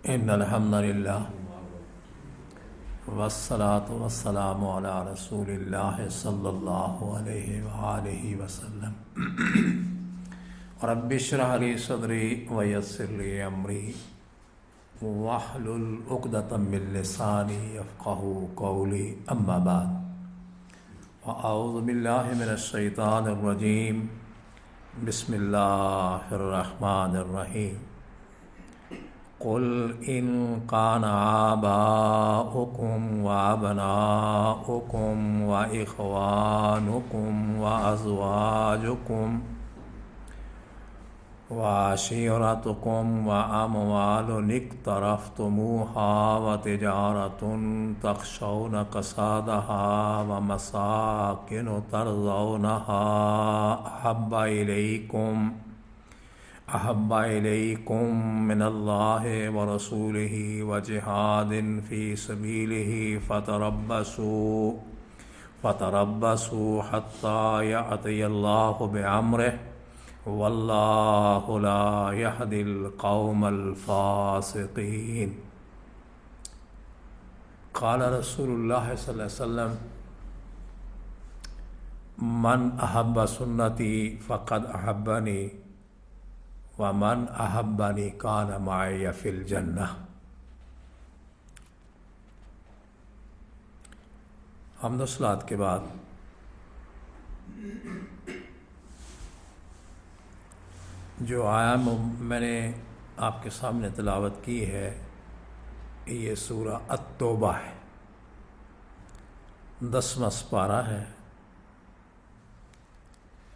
ان الحمد للہ والصلاة والسلام علی رسول اللہ صلی اللہ علیہ وآلہ وسلم رب اشرح لی صدری ویسر لی امری واحلل عقدۃ من لسانی یفقہوا قولی اما بعد فاعوذ باللہ من الشیطان الرجیم بسم اللہ الرحمن الرحیم قل ان کان آباؤکم وابناؤکم واخوانکم وازواجکم وعشیرتکم واموال اقترفتموها وتجارۃ تخشون کسادها ومساکن ترضونها احب الیکم من اللہ ورسولہ وجہاد فی سبیلہ فتربصوا حتی یأتی اللہ بامرہ واللہ لا یہدی القوم الفاسقین۔ قال رسول اللہ صلی اللہ علیہ وسلم من احب سنتی فقد احبنی ومن احبنی کان معی فی الجنہ۔ حمد و صلوات کے بعد جو آیا میں نے آپ کے سامنے تلاوت کی ہے یہ سورہ التوبہ ہے، 10واں سپارہ ہے۔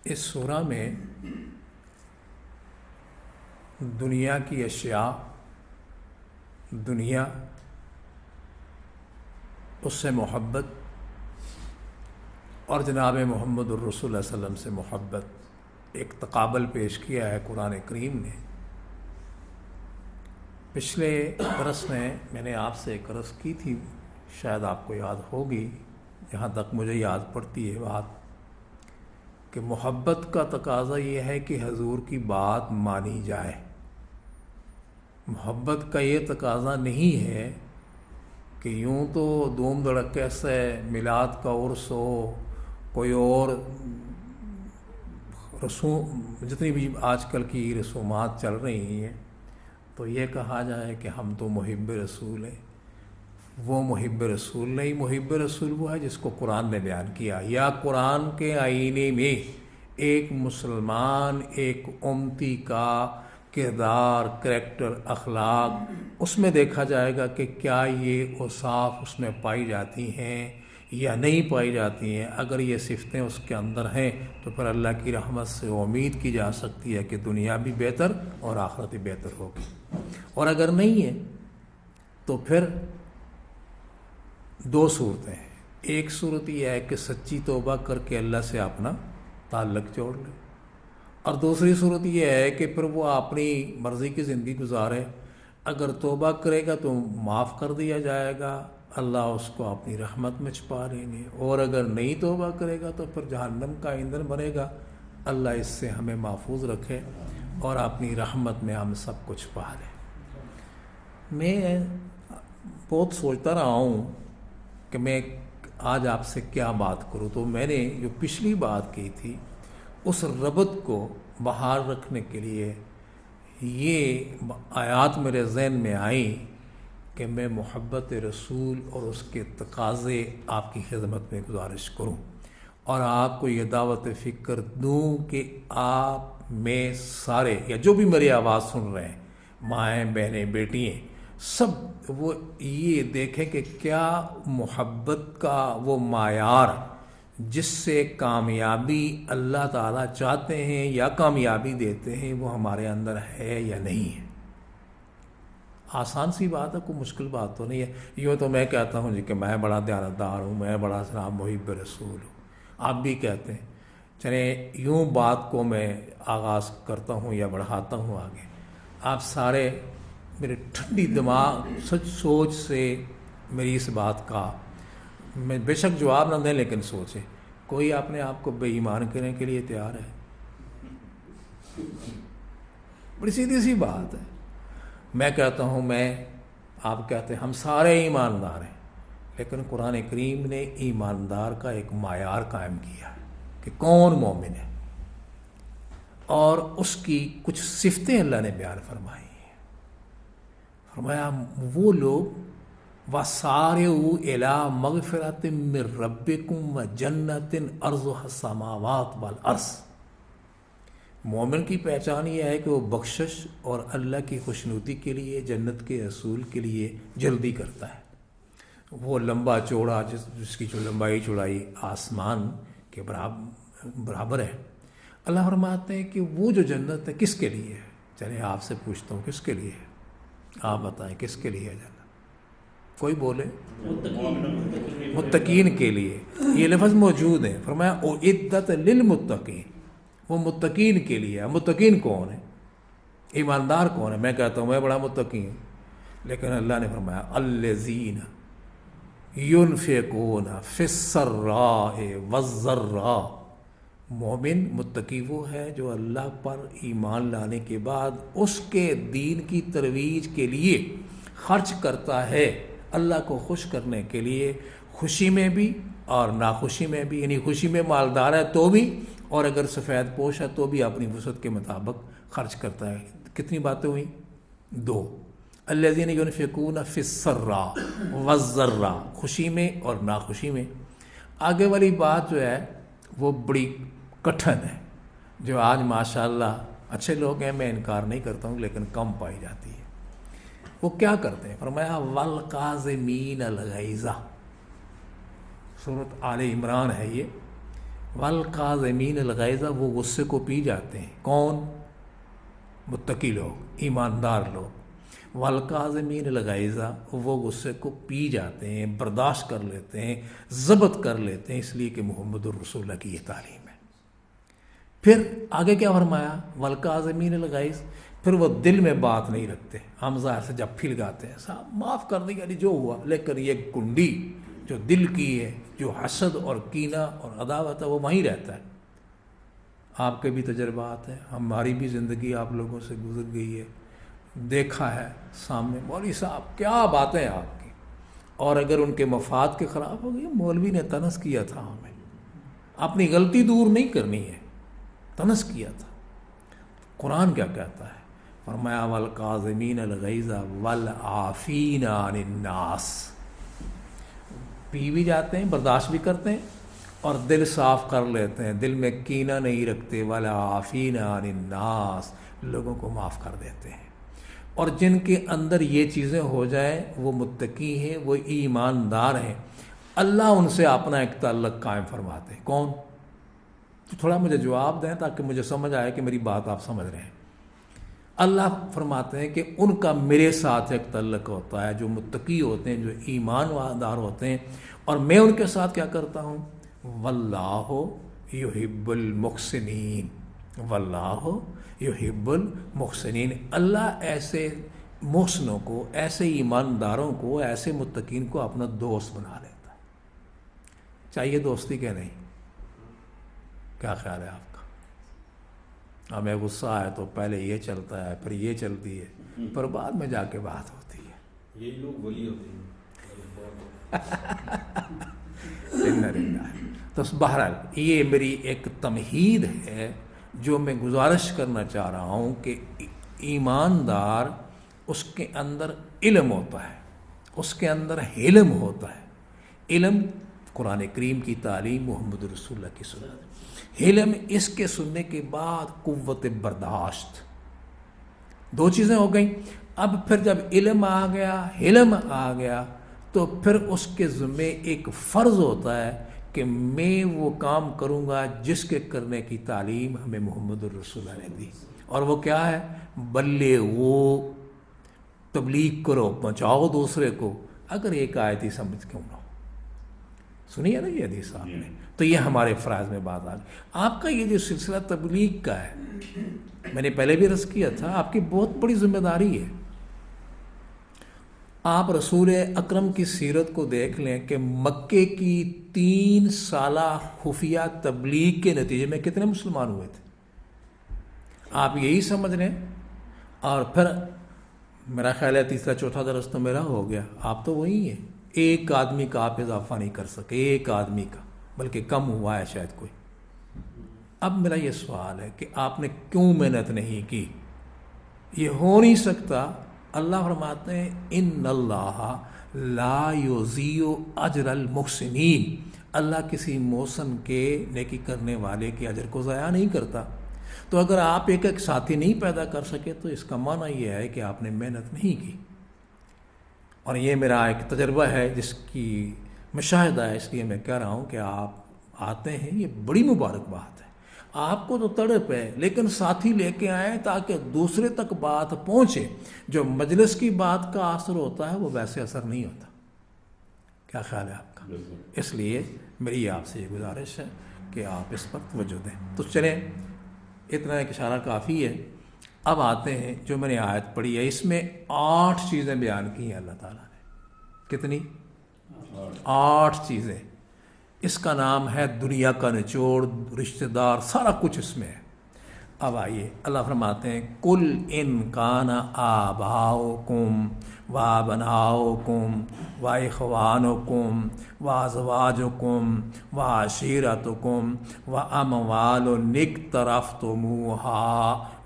اس سورہ میں دنیا کی اشیاء، دنیا، اس سے محبت اور جناب محمد الرسول صلی اللہ علیہ وسلم سے محبت ایک تقابل پیش کیا ہے قرآن کریم نے۔ پچھلے درس میں نے آپ سے ایک عرض کی تھی، شاید آپ کو یاد ہوگی، جہاں تک مجھے یاد پڑتی ہے بات، کہ محبت کا تقاضا یہ ہے کہ حضور کی بات مانی جائے۔ محبت کا یہ تقاضا نہیں ہے کہ یوں تو دھوم دھڑکے سے میلاد کا عرس ہو، کوئی اور رسوم، جتنی بھی آج کل کی رسومات چل رہی ہیں، تو یہ کہا جائے کہ ہم تو محب رسول ہیں۔ وہ محب رسول نہیں، محب رسول وہ ہے جس کو قرآن نے بیان کیا، یا قرآن کے آئینے میں ایک مسلمان، ایک امتی کا کردار، کریکٹر، اخلاق، اس میں دیکھا جائے گا کہ کیا یہ اوصاف اس میں پائی جاتی ہیں یا نہیں پائی جاتی ہیں۔ اگر یہ صفتیں اس کے اندر ہیں تو پھر اللہ کی رحمت سے امید کی جا سکتی ہے کہ دنیا بھی بہتر اور آخرت بھی بہتر ہوگی، اور اگر نہیں ہے تو پھر دو صورتیں ہیں۔ ایک صورت یہ ہے کہ سچی توبہ کر کے اللہ سے اپنا تعلق جوڑ لے، اور دوسری صورت یہ ہے کہ پھر وہ اپنی مرضی کی زندگی گزارے۔ اگر توبہ کرے گا تو معاف کر دیا جائے گا، اللہ اس کو اپنی رحمت میں چھپا لیں گے، اور اگر نہیں توبہ کرے گا تو پھر جہنم کا ایندھن بنے گا۔ اللہ اس سے ہمیں محفوظ رکھے اور اپنی رحمت میں ہم سب کو چھپا لے۔ میں بہت سوچتا رہا ہوں کہ میں آج آپ سے کیا بات کروں، تو میں نے جو پچھلی بات کی تھی اس ربط کو بحال رکھنے کے لیے یہ آیات میرے ذہن میں آئیں کہ میں محبت رسول اور اس کے تقاضے آپ کی خدمت میں گزارش کروں، اور آپ کو یہ دعوت فکر دوں کہ آپ میں سارے، یا جو بھی میری آواز سن رہے ہیں، مائیں، بہنیں، بیٹی ہیں، سب وہ یہ دیکھیں کہ کیا محبت کا وہ معیار جس سے کامیابی اللہ تعالیٰ چاہتے ہیں یا کامیابی دیتے ہیں وہ ہمارے اندر ہے یا نہیں ہے۔ آسان سی بات ہے، کوئی مشکل بات تو نہیں ہے۔ یوں تو میں کہتا ہوں جی کہ میں بڑا دیانتدار ہوں، میں بڑا جناب محب رسول ہوں، آپ بھی کہتے ہیں، چلیں یوں بات کو میں آغاز کرتا ہوں یا بڑھاتا ہوں آگے۔ آپ سارے میرے ٹھنڈی دماغ سچ سوچ سے میری اس بات کا میں بے شک جواب نہ دیں لیکن سوچیں، کوئی اپنے آپ کو بے ایمان کرنے کے لیے تیار ہے؟ بڑی سیدھی سی بات ہے۔ میں کہتا ہوں میں آپ کہتے ہیں ہم سارے ایماندار ہیں، لیکن قرآن کریم نے ایماندار کا ایک معیار قائم کیا ہے کہ کون مومن ہے، اور اس کی کچھ صفتیں اللہ نے بیان فرمائی ہیں۔ فرمایا وہ لوگ وَسَارِعُوا إِلَىٰ مَغْفِرَةٍ مِّن رَّبِّكُمْ وَجَنَّةٍ أَرْضُهَا السَّمَاوَاتُ وَالْأَرْضُ۔ مومن کی پہچان یہ ہے کہ وہ بخشش اور اللہ کی خوشنودی کے لیے، جنت کے حصول کے لیے جلدی کرتا ہے۔ وہ لمبا چوڑا جس کی جو لمبائی چوڑائی آسمان کے برابر ہے۔ اللہ فرماتے ہیں کہ وہ جو جنت ہے کس کے لیے ہے؟ چلے آپ سے پوچھتا ہوں کس کے لیے ہے؟ آپ بتائیں کس کے لیے ہے جنت؟ کوئی بولے؟ متقین کے لیے۔ یہ لفظ موجود ہے، فرمایا اعدت للمتقین، وہ متقین کے لیے ہے۔ متقین کون ہے؟ ایماندار کون ہے؟ میں کہتا ہوں میں بڑا متقی ہوں، لیکن اللہ نے فرمایا الذین ينفقون فی السراء والضراء۔ مومن متقی وہ ہے جو اللہ پر ایمان لانے کے بعد اس کے دین کی ترویج کے لیے خرچ کرتا ہے، اللہ کو خوش کرنے کے لیے، خوشی میں بھی اور ناخوشی میں بھی، یعنی خوشی میں مالدار ہے تو بھی، اور اگر سفید پوش ہے تو بھی اپنی وسعت کے مطابق خرچ کرتا ہے۔ کتنی باتیں ہوئیں؟ 2۔ الذین ینفقون فی السراء والضراء، خوشی میں اور ناخوشی میں۔ آگے والی بات جو ہے وہ بڑی کٹھن ہے، جو آج ماشاءاللہ اچھے لوگ ہیں، میں انکار نہیں کرتا ہوں، لیکن کم پائی جاتی ہے۔ وہ کیا کرتے ہیں؟ فرمایا والقاظمین الغیظ، سورۃ آل عمران ہے یہ۔ والقاظمین الغیظ، وہ غصے کو پی جاتے ہیں۔ کون؟ متقی لوگ، ایماندار لوگ۔ والقاظمین الغیظ، وہ غصے کو پی جاتے ہیں، برداشت کر لیتے ہیں، ضبط کر لیتے ہیں، اس لیے کہ محمد الرسول اللہ کی یہ تعلیم ہے۔ پھر آگے کیا فرمایا؟ والقاظمین الغیظ، پھر وہ دل میں بات نہیں رکھتے، ہم ظاہر سے جب پھلگاتے ہیں صاحب معاف کر دیں، یعنی جو ہوا، لیکن یہ کنڈی جو دل کی ہے، جو حسد اور کینہ اور عداوت ہے، وہ وہیں رہتا ہے۔ آپ کے بھی تجربات ہیں، ہماری بھی زندگی آپ لوگوں سے گزر گئی ہے، دیکھا ہے سامنے مولوی صاحب کیا باتیں ہیں آپ کی، اور اگر ان کے مفاد کے خلاف ہو گئی، مولوی نے تنس کیا تھا ہمیں، اپنی غلطی دور نہیں کرنی ہے، تنس کیا تھا۔ قرآن کیا کہتا ہے؟ فرمایا والقاظمین الغیظ والعافین عن الناس، پی بھی جاتے ہیں، برداشت بھی کرتے ہیں، اور دل صاف کر لیتے ہیں، دل میں کینہ نہیں رکھتے، والعافین عن الناس، لوگوں کو معاف کر دیتے ہیں۔ اور جن کے اندر یہ چیزیں ہو جائیں وہ متقی ہیں، وہ ایماندار ہیں، اللہ ان سے اپنا ایک تعلق قائم فرماتے ہیں۔ کون؟ تو تھوڑا مجھے جواب دیں تاکہ مجھے سمجھ آئے کہ میری بات آپ سمجھ رہے ہیں۔ اللہ فرماتے ہیں کہ ان کا میرے ساتھ ایک تعلق ہوتا ہے، جو متقی ہوتے ہیں، جو ایمان دار ہوتے ہیں، اور میں ان کے ساتھ کیا کرتا ہوں؟ واللہ یحب المحسنین، واللہ یحب المحسنین، اللہ ایسے محسنوں کو، ایسے ایمانداروں کو، ایسے متقین کو اپنا دوست بنا لیتا ہے۔ چاہیے دوستی کہ نہیں؟ کیا خیال ہے آپ کا؟ ہمیں غصہ ہے تو پہلے یہ چلتا ہے، پھر یہ چلتی ہے، پھر بعد میں جا کے بات ہوتی ہے۔ یہی لوگ ولی ہوتے ہیں۔ تو بہرحال یہ میری ایک تمہید ہے جو میں گزارش کرنا چاہ رہا ہوں کہ ایماندار، اس کے اندر علم ہوتا ہے، اس کے اندر حلم ہوتا ہے۔ علم قرآن کریم کی تعلیم، محمد رسول اللہ کی سنت، حلم اس کے سننے کے بعد قوت برداشت، 2 چیزیں ہو گئیں۔ اب پھر جب علم آ گیا، حلم آ گیا، تو پھر اس کے ذمے ایک فرض ہوتا ہے کہ میں وہ کام کروں گا جس کے کرنے کی تعلیم ہمیں محمد الرسول اللہ نے دی، اور وہ کیا ہے؟ بلغوا، تبلیغ کرو، پہنچاؤ دوسرے کو، اگر ایک آیت ہی سمجھ کیوں نہ ہو۔ سنیے نا یہ حدیث آپ نے، تو یہ ہمارے فرائض میں بات آ گئی۔ آپ کا یہ جو سلسلہ تبلیغ کا ہے، میں نے پہلے بھی عرض کیا تھا، آپ کی بہت بڑی ذمہ داری ہے۔ آپ رسول اکرم کی سیرت کو دیکھ لیں کہ مکے کی 3 سالہ خفیہ تبلیغ کے نتیجے میں کتنے مسلمان ہوئے تھے؟ آپ یہی سمجھ لیں، اور پھر میرا خیال ہے تیسرا چوتھا درس تو میرا ہو گیا، آپ تو وہی ہیں. ایک آدمی کا آپ اضافہ نہیں کر سکے، ایک آدمی کا، بلکہ کم ہوا ہے شاید کوئی. اب میرا یہ سوال ہے کہ آپ نے کیوں محنت نہیں کی؟ یہ ہو نہیں سکتا. اللہ فرماتے ہیں ان اللہ لا یضیع اجر المحسنین، اللہ کسی محسن کے نیکی کرنے والے کے اجر کو ضائع نہیں کرتا. تو اگر آپ ایک ایک ساتھی نہیں پیدا کر سکے تو اس کا معنی یہ ہے کہ آپ نے محنت نہیں کی. اور یہ میرا ایک تجربہ ہے جس کی مشاہدہ ہے، اس لیے میں کہہ رہا ہوں کہ آپ آتے ہیں، یہ بڑی مبارک بات ہے. آپ کو تو تڑپ ہے، لیکن ساتھی لے کے آئیں تاکہ دوسرے تک بات پہنچے. جو مجلس کی بات کا اثر ہوتا ہے وہ ویسے اثر نہیں ہوتا. کیا خیال ہے آپ کا؟ اس لیے میری آپ سے یہ گزارش ہے کہ آپ اس پر توجہ دیں. تو چلیں، اتنا ایک اشارہ کافی ہے. اب آتے ہیں جو میں نے آیت پڑھی ہے، اس میں 8 چیزیں بیان کی ہیں اللہ تعالیٰ نے. کتنی؟ 8 چیزیں. اس کا نام ہے دنیا کا نچوڑ، رشتہ دار، سارا کچھ اس میں ہے. اب آئیے، اللہ فرماتے ہیں کل ان کان آباؤکم و ابناؤکم و اخوانکم و ازواجکم و عشیرتکم و اموال اقترفتموها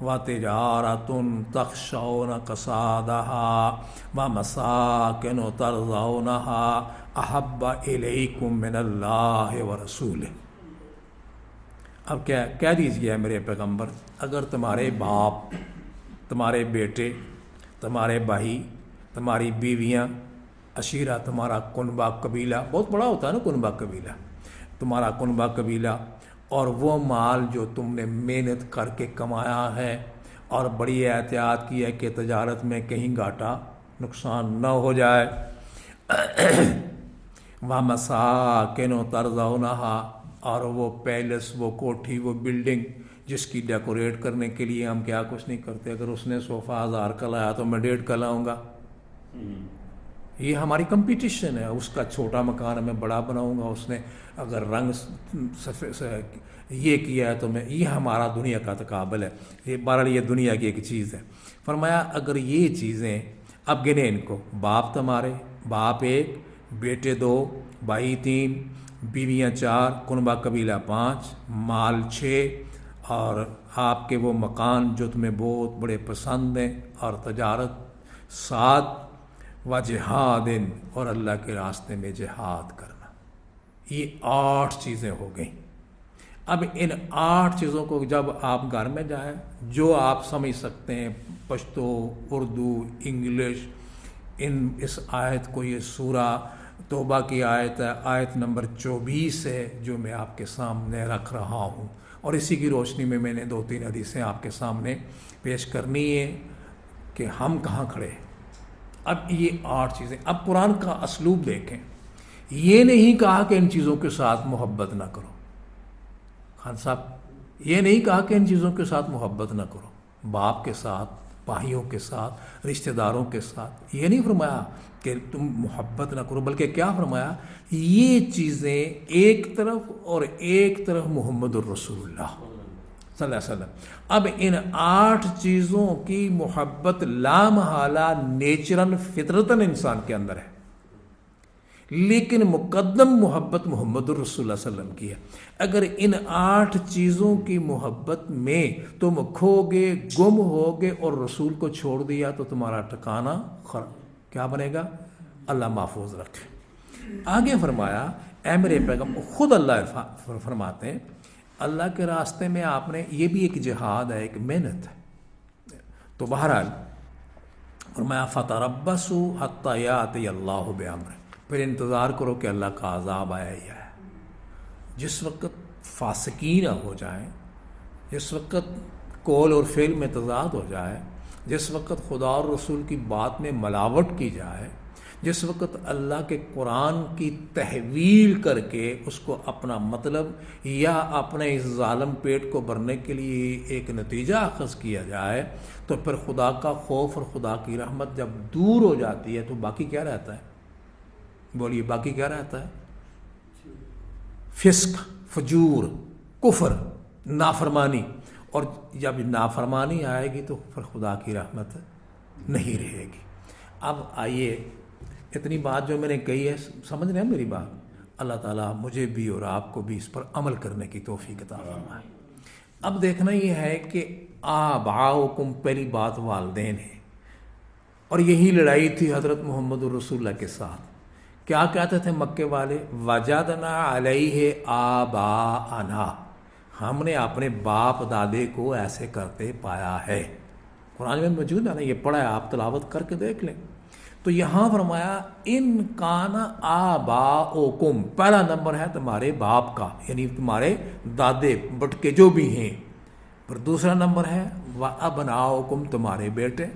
و تجارت تخشون کسادها و مساکن ترضونها احب الیکم من اللہ ورسولہ. اب کیا کہہ دیجیے میرے پیغمبر، اگر تمہارے باپ، تمہارے بیٹے، تمہارے بھائی، تمہاری بیویاں، عشیرہ تمہارا کنبہ قبیلہ، بہت بڑا ہوتا ہے نا کنبہ قبیلہ، تمہارا کنبہ قبیلہ، اور وہ مال جو تم نے محنت کر کے کمایا ہے اور بڑی احتیاط کی ہے کہ تجارت میں کہیں گھاٹا نقصان نہ ہو جائے. وَمَسَاكِنُ تَرْضَوْنَهَا، اور وہ پیلس، وہ کوٹھی، وہ بلڈنگ جس کی ڈیکوریٹ کرنے کے لیے ہم کیا کچھ نہیں کرتے. اگر اس نے صوفہ 1000 کا لایا تو میں 1.5 کا لاؤں گا. یہ ہماری کمپٹیشن ہے. اس کا چھوٹا مکان میں بڑا بناؤں گا، اس نے اگر رنگ یہ کیا ہے تو میں، یہ ہمارا دنیا کا تقابل ہے. یہ بہرحال یہ دنیا کی ایک چیز ہے. فرمایا اگر یہ چیزیں، اب گنے ان کو، باپ تمہارے، باپ 1، بیٹے 2، بھائی 3، بیویاں 4، کنبہ قبیلہ 5، مال 6، اور آپ کے وہ مکان جو تمہیں بہت بڑے پسند ہیں، اور تجارت 7، و جہاد، اور اللہ کے راستے میں جہاد کرنا. یہ 8 چیزیں ہو گئیں. اب ان 8 چیزوں کو جب آپ گھر میں جائیں، جو آپ سمجھ سکتے ہیں، پشتو، اردو، انگلش، اس آیت کو، یہ سورہ توبہ کی آیت ہے، آیت نمبر 24 ہے جو میں آپ کے سامنے رکھ رہا ہوں، اور اسی کی روشنی میں میں نے 2-3 حدیثیں آپ کے سامنے پیش کرنی ہے کہ ہم کہاں کھڑے ہیں. اب یہ 8 چیزیں. اب قرآن کا اسلوب دیکھیں. یہ نہیں کہا کہ ان چیزوں کے ساتھ محبت نہ کرو. خان صاحب، یہ نہیں کہا کہ ان چیزوں کے ساتھ محبت نہ کرو. باپ کے ساتھ، بھائیوں کے ساتھ، رشتہ داروں کے ساتھ، یہ نہیں فرمایا کہ تم محبت نہ کرو، بلکہ کیا فرمایا؟ یہ چیزیں ایک طرف اور ایک طرف محمد الرسول اللہ صلی اللہ علیہ وسلم. اب ان 8 چیزوں کی محبت لامحالہ نیچرل فطرتاً انسان کے اندر ہے، لیکن مقدم محبت محمد الرسول اللہ صلی اللہ علیہ وسلم کی ہے. اگر ان 8 چیزوں کی محبت میں تم کھو گے، گم ہوگے اور رسول کو چھوڑ دیا تو تمہارا ٹھکانہ کیا بنے گا؟ اللہ محفوظ رکھے. آگے فرمایا اے میرے پیغمبر، خود اللہ فرماتے ہیں اللہ کے راستے میں آپ نے، یہ بھی ایک جہاد ہے، ایک محنت ہے. تو بہرحال فرمایا فَتَرَبَّصُوا حَتَّى يَأْتِيَ اللَّهُ بِأَمْرِهِ، پھر انتظار کرو کہ اللہ کا عذاب آیا ہی آیا. جس وقت فاسقین ہو جائیں، جس وقت قول اور فعل میں تضاد ہو جائے، جس وقت خدا اور رسول کی بات میں ملاوٹ کی جائے، جس وقت اللہ کے قرآن کی تحویل کر کے اس کو اپنا مطلب یا اپنے اس ظالم پیٹ کو بھرنے کے لیے ایک نتیجہ اخذ کیا جائے، تو پھر خدا کا خوف اور خدا کی رحمت جب دور ہو جاتی ہے تو باقی کیا رہتا ہے؟ بولیے، باقی کیا رہتا ہے؟ فسق، فجور، کفر، نافرمانی. اور جب نافرمانی آئے گی تو پھر خدا کی رحمت نہیں رہے گی۔ اب آئیے، اتنی بات جو میں نے کہی ہے سمجھ رہے ہیں میری بات؟ اللہ تعالیٰ مجھے بھی اور آپ کو بھی اس پر عمل کرنے کی توفیق عطا فرمائے۔ اب دیکھنا یہ ہے کہ آباؤکم، پہلی بات والدین ہے، اور یہی لڑائی تھی حضرت محمد الرسول اللہ کے ساتھ۔ کیا کہتے تھے مکے والے؟ وجدنا علیہ آباءنا، ہم نے اپنے باپ دادے کو ایسے کرتے پایا ہے۔ قرآن میں موجود ہے نا، یہ پڑھا ہے، آپ تلاوت کر کے دیکھ لیں۔ تو یہاں فرمایا ان کان آباؤکم، پہلا نمبر ہے تمہارے باپ کا، یعنی تمہارے دادے بٹکے جو بھی ہیں، پھر دوسرا نمبر ہے وابناؤکم، تمہارے بیٹے،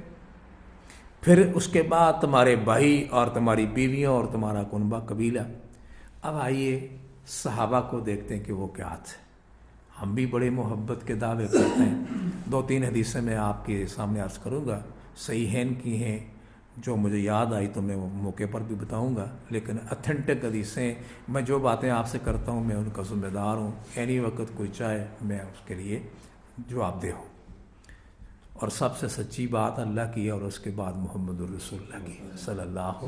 پھر اس کے بعد تمہارے بھائی اور تمہاری بیویاں اور تمہارا کنبہ قبیلہ۔ اب آئیے صحابہ کو دیکھتے ہیں کہ وہ کیا تھے۔ ہم بھی بڑے محبت کے دعوے کرتے ہیں۔ 2-3 حدیثیں میں آپ کے سامنے عرض کروں گا، صحیحین کی ہیں، جو مجھے یاد آئی تو میں وہ موقع پر بھی بتاؤں گا، لیکن اتھینٹک حدیثیں، میں جو باتیں آپ سے کرتا ہوں میں ان کا ذمہ دار ہوں، اینی وقت کوئی چاہے میں اس کے لیے جواب دہ ہوں۔ اور سب سے سچی بات اللہ کی ہے، اور اس کے بعد محمد الرسول اللہ کی صلی اللہ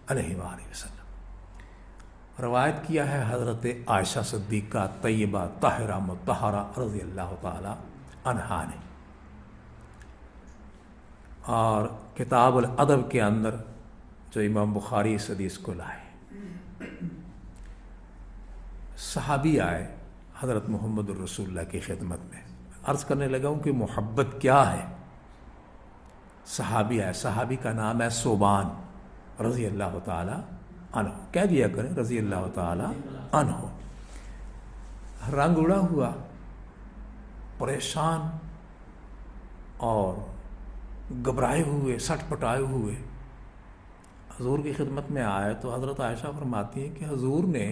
علیہ وآلہ وسلم۔ روایت کیا ہے حضرت عائشہ صدیقہ طیبہ طاہرہ مطہرہ رضی اللہ تعالی عنہا نے، اور کتاب الادب کے اندر جو امام بخاری اس حدیث کو لائے، صحابی آئے حضرت محمد الرسول اللہ کی خدمت میں، عرض کرنے لگا ہوں کہ محبت کیا ہے۔ صحابی آئے، صحابی کا نام ہے صوبان رضی اللہ تعالی عنہ، کہہ دیا کریں رضی اللہ تعالی عنہ۔ رنگ اڑا ہوا، پریشان اور گھبرائے ہوئے، سٹ پٹائے ہوئے حضور کی خدمت میں آئے تو حضرت عائشہ فرماتی ہیں کہ حضور نے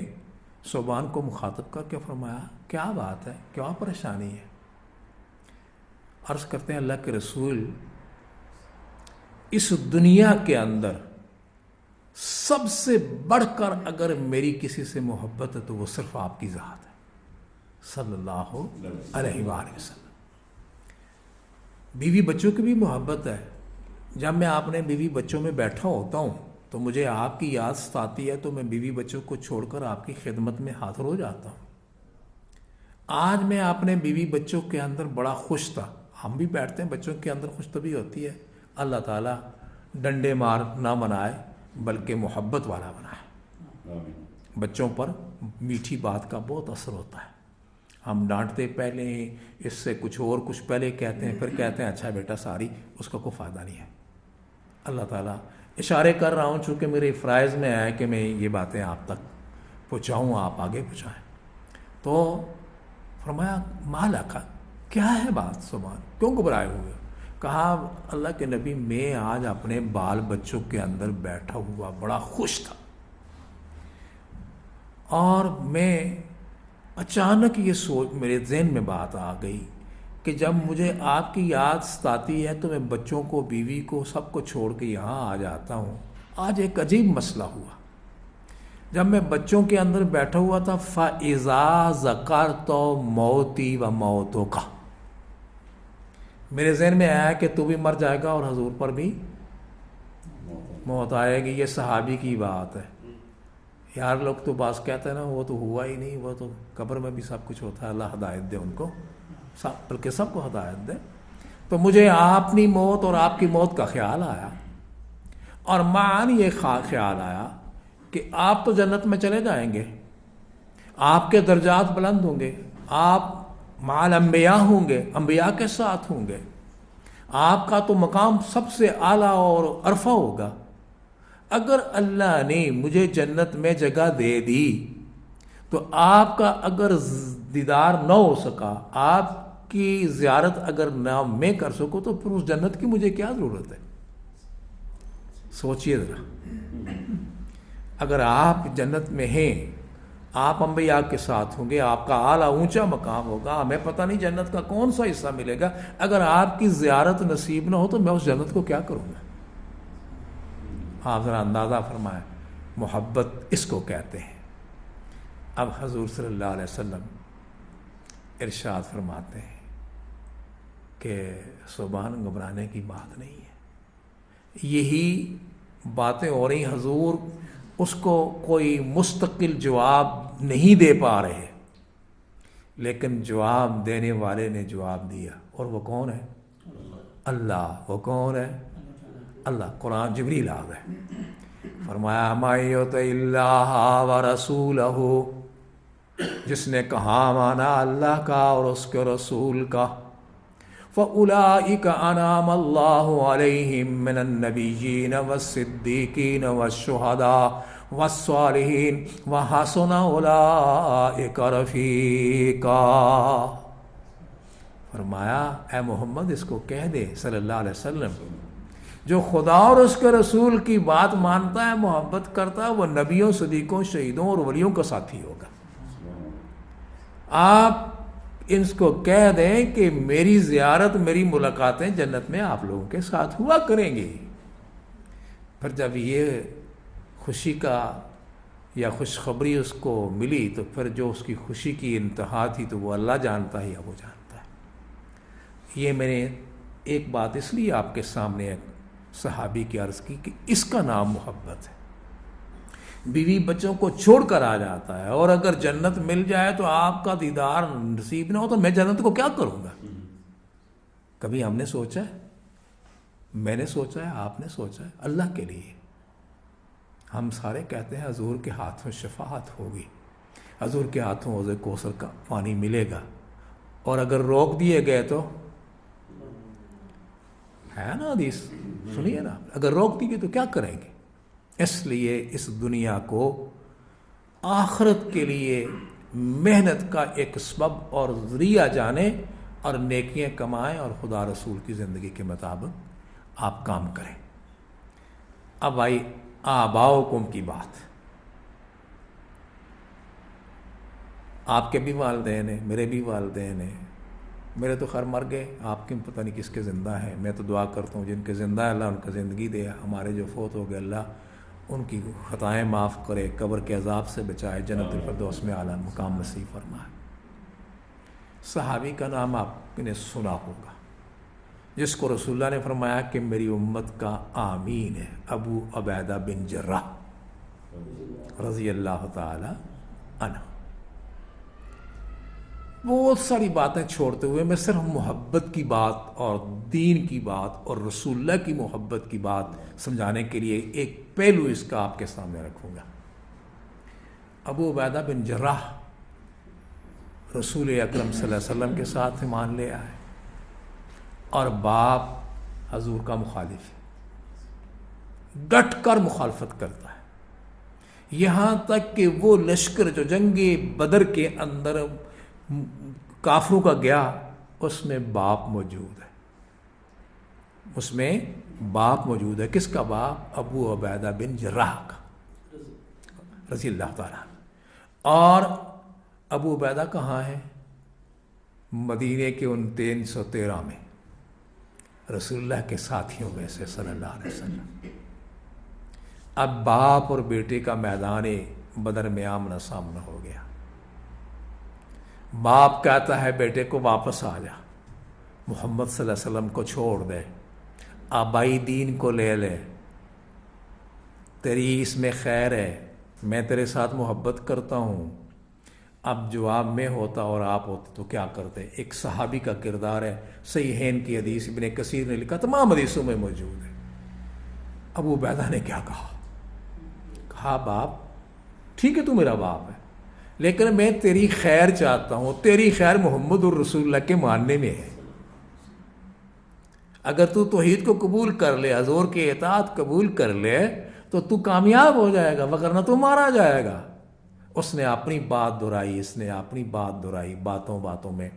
صوبان کو مخاطب کر کے فرمایا کیا بات ہے، کیا پریشانی ہے؟ عرض کرتے ہیں اللہ کے رسول، اس دنیا کے اندر سب سے بڑھ کر اگر میری کسی سے محبت ہے تو وہ صرف آپ کی ذات ہے صلی اللہ علیہ وآلہ وسلم۔ بیوی بچوں کی بھی محبت ہے۔ جب میں اپنے بیوی بچوں میں بیٹھا ہوتا ہوں تو مجھے آپ کی یاد ستاتی ہے، تو میں بیوی بچوں کو چھوڑ کر آپ کی خدمت میں حاضر ہو جاتا ہوں۔ آج میں اپنے بیوی بچوں کے اندر بڑا خوش تھا۔ ہم بھی بیٹھتے ہیں، بچوں کے اندر خوش طبعی ہوتی ہے۔ اللہ تعالیٰ ڈنڈے مار نہ بنائے بلکہ محبت والا بنائے۔ بچوں پر میٹھی بات کا بہت اثر ہوتا ہے۔ ہم ڈانٹتے پہلے ہیں، اس سے کچھ پہلے کہتے ہیں، پھر کہتے ہیں اچھا بیٹا ساری، اس کا کوئی فائدہ نہیں ہے۔ اللہ تعالیٰ اشارے کر رہا ہوں چونکہ میرے فرائض میں آیا کہ میں یہ باتیں آپ تک پہنچاؤں، آپ آگے پہنچائیں۔ تو فرمایا مالا کا کیا ہے بات صبح، کیوں گھبرائے ہوئے؟ کہا اللہ کے نبی میں آج اپنے بال بچوں کے اندر بیٹھا ہوا بڑا خوش تھا، اور میں اچانک یہ سوچ میرے ذہن میں بات آ گئی کہ جب مجھے آپ کی یاد ستاتی ہے تو میں بچوں کو، بیوی کو، سب کو چھوڑ کے یہاں آ جاتا ہوں۔ آج ایک عجیب مسئلہ ہوا، جب میں بچوں کے اندر بیٹھا ہوا تھا، فَإِذَا ذَكَرْتُ مَوْتِي وَمَوْتُكَ، میرے ذہن میں آیا کہ تو بھی مر جائے گا اور حضور پر بھی موت آئے گی۔ یہ صحابی کی بات ہے یار، لوگ تو بعض کہتے ہیں نا وہ تو ہوا ہی نہیں، وہ تو قبر میں بھی سب کچھ ہوتا ہے، اللہ ہدایت دے ان کو، بلکہ سب کو ہدایت دے۔ تو مجھے اپنی موت اور آپ کی موت کا خیال آیا، اور معاً یہ خیال آیا کہ آپ تو جنت میں چلے جائیں گے، آپ کے درجات بلند ہوں گے، آپ مع الانبیاء ہوں گے، انبیاء کے ساتھ ہوں گے، آپ کا تو مقام سب سے اعلیٰ اور عرفہ ہوگا۔ اگر اللہ نے مجھے جنت میں جگہ دے دی تو آپ کا اگر دیدار نہ ہو سکا، آپ کی زیارت اگر نہ میں کر سکوں تو پھر اس جنت کی مجھے کیا ضرورت ہے؟ سوچئے ذرا، اگر آپ جنت میں ہیں، آپ انبیاء کے ساتھ ہوں گے، آپ کا اعلیٰ اونچا مقام ہوگا، ہمیں پتہ نہیں جنت کا کون سا حصہ ملے گا، اگر آپ کی زیارت نصیب نہ ہو تو میں اس جنت کو کیا کروں گا؟ آپ ذرا اندازہ فرمائیں، محبت اس کو کہتے ہیں۔ اب حضور صلی اللہ علیہ وسلم ارشاد فرماتے ہیں کہ صبح گھبرانے کی بات نہیں ہے، یہی باتیں ہو رہی. حضور اس کو کوئی مستقل جواب نہیں دے پا رہے، لیکن جواب دینے والے نے جواب دیا، اور وہ کون ہے؟ اللہ. وہ کون ہے؟ اللہ. قرآن جبریل آ گئے، فرمایا مَن یُطِعِ اللَّهَ وَرَسُولَهُ، جس نے کہا مانا اللہ کا اور اس کے رسول کا، فَأُولَٰئِكَ أَنْعَمَ اللَّهُ عَلَيْهِم مِّنَ النَّبِيِّينَ وَالصِّدِّيقِينَ وَالشُّهَدَاءِ وَالصَّالِحِينَ وَحَسُنَ أُولَٰئِكَ رَفِیقًا. فرمایا اے محمد اس کو کہہ دے صلی اللہ علیہ وسلم، جو خدا اور اس کے رسول کی بات مانتا ہے، محبت کرتا ہے، وہ نبیوں، صدیقوں، شہیدوں اور ولیوں کا ساتھی ہوگا. آپ ان کو کہہ دیں کہ میری زیارت، میری ملاقاتیں جنت میں آپ لوگوں کے ساتھ ہوا کریں گی. پھر جب یہ خوشی کا یا خوشخبری اس کو ملی تو پھر جو اس کی خوشی کی انتہا تھی تو وہ اللہ جانتا ہے یا وہ جانتا ہے. یہ میں نے ایک بات اس لیے آپ کے سامنے ایک صحابی کی عرض کی کہ اس کا نام محبت ہے. بیوی بچوں کو چھوڑ کر آ جاتا ہے، اور اگر جنت مل جائے تو آپ کا دیدار نصیب نہ ہو تو میں جنت کو کیا کروں گا؟ کبھی ہم نے سوچا ہے؟ میں نے سوچا ہے، آپ نے سوچا ہے؟ اللہ کے لیے ہم سارے کہتے ہیں حضور کے ہاتھوں شفاعت ہوگی، حضور کے ہاتھوں حوض کوثر کا پانی ملے گا، اور اگر روک دیے گئے تو ہے نا حدیث، سنیے نا، اگر روک دی گئی تو کیا کریں گے؟ اس لیے اس دنیا کو آخرت کے لیے محنت کا ایک سبب اور ذریعہ جانیں، اور نیکیاں کمائیں، اور خدا رسول کی زندگی کے مطابق آپ کام کریں. اب آئی آباؤکم کی بات. آپ کے بھی والدین ہیں، میرے بھی والدین ہیں. میرے تو خیر مر گئے، آپ کے پتہ نہیں کس کے زندہ ہیں. میں تو دعا کرتا ہوں جن کے زندہ ہے اللہ ان کا زندگی دے، ہمارے جو فوت ہو گئے اللہ ان کی خطائیں معاف کرے، قبر کے عذاب سے بچائے، جنت الفردوس میں اعلیٰ مقام نصیب فرمائے. صحابی کا نام آپ نے سنا ہوگا جس کو رسول اللہ نے فرمایا کہ میری امت کا آمین ہے، ابو عبیدہ بن جراح رضی اللہ تعالی عنہ. بہت ساری باتیں چھوڑتے ہوئے میں صرف محبت کی بات اور دین کی بات اور رسول اللہ کی محبت کی بات سمجھانے کے لیے ایک پہلو اس کا آپ کے سامنے رکھوں گا. ابو عبیدہ بن جراح رسول اکرم صلی اللہ علیہ وسلم کے ساتھ ایمان لے آئے، اور باپ حضور کا مخالف ہے، ڈٹ کر مخالفت کرتا ہے، یہاں تک کہ وہ لشکر جو جنگ بدر کے اندر کافروں کا گیا اس میں باپ موجود ہے، اس میں باپ موجود ہے. کس کا باپ؟ ابو عبیدہ بن جراح کا رضی اللہ تعالیٰ. اور ابو عبیدہ کہاں ہے؟ مدینے کے 313 میں رسول اللہ کے ساتھیوں میں سے صلی اللہ علیہ وسلم. اب باپ اور بیٹے کا میدان بدر میں آمنا سامنا ہو گیا. باپ کہتا ہے بیٹے کو واپس آ جا، محمد صلی اللہ علیہ وسلم کو چھوڑ دے، آبائی دین کو لے لے، تیری اس میں خیر ہے، میں تیرے ساتھ محبت کرتا ہوں. اب جواب میں ہوتا اور آپ ہوتے تو کیا کرتے؟ ایک صحابی کا کردار ہے، صحیحین کی حدیث ابن کثیر نے لکھا، تمام حدیثوں میں موجود ہے. ابو عبیدہ نے کیا کہا باپ ٹھیک ہے تو میرا باپ ہے، لیکن میں تیری خیر چاہتا ہوں، تیری خیر محمد الرسول اللہ کے ماننے میں ہے. اگر تو توحید کو قبول کر لے، حضور کی اطاعت قبول کر لے تو تو کامیاب ہو جائے گا، وگرنہ تو مارا جائے گا. اس نے اپنی بات دہرائی، اس نے اپنی بات دہرائی، باتوں باتوں میں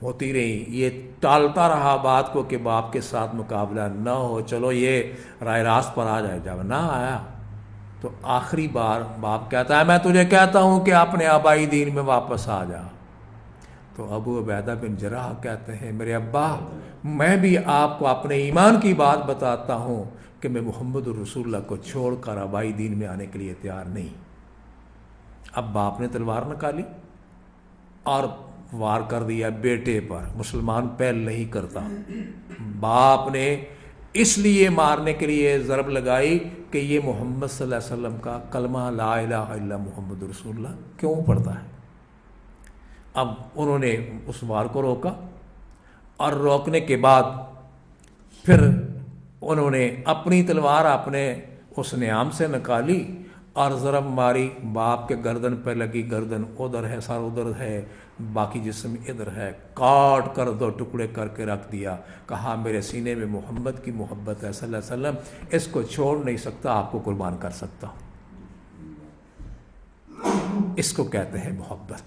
ہوتی رہی. یہ ٹالتا رہا بات کو کہ باپ کے ساتھ مقابلہ نہ ہو، چلو یہ رائے راست پر آ جائے. جب نہ آیا تو آخری بار باپ کہتا ہے میں تجھے کہتا ہوں کہ اپنے آبائی دین میں واپس آ جا. تو ابو عبیدہ بن جراح کہتے ہیں میرے ابا میں بھی آپ کو اپنے ایمان کی بات بتاتا ہوں کہ میں محمد الرسول اللہ کو چھوڑ کر آبائی دین میں آنے کے لیے تیار نہیں. اب باپ نے تلوار نکالی اور وار کر دیا بیٹے پر. مسلمان پہل نہیں کرتا. باپ نے اس لیے مارنے کے لیے ضرب لگائی کہ یہ محمد صلی اللہ علیہ وسلم کا کلمہ لا الہ الا محمد رسول اللہ کیوں پڑھتا ہے۔ اب انہوں نے اس وار کو روکا، اور روکنے کے بعد پھر انہوں نے اپنی تلوار اپنے اس نیام سے نکالی اور ضرب ماری، باپ کے گردن پہ لگی، گردن ادھر ہے، سر ادھر ہے، باقی جسم ادھر ہے، کاٹ کر دو ٹکڑے کر کے رکھ دیا، کہا میرے سینے میں محمد کی محبت ہے صلی اللہ علیہ وسلم، اس کو چھوڑ نہیں سکتا، آپ کو قربان کر سکتا ہوں۔ اس کو کہتے ہیں محبت۔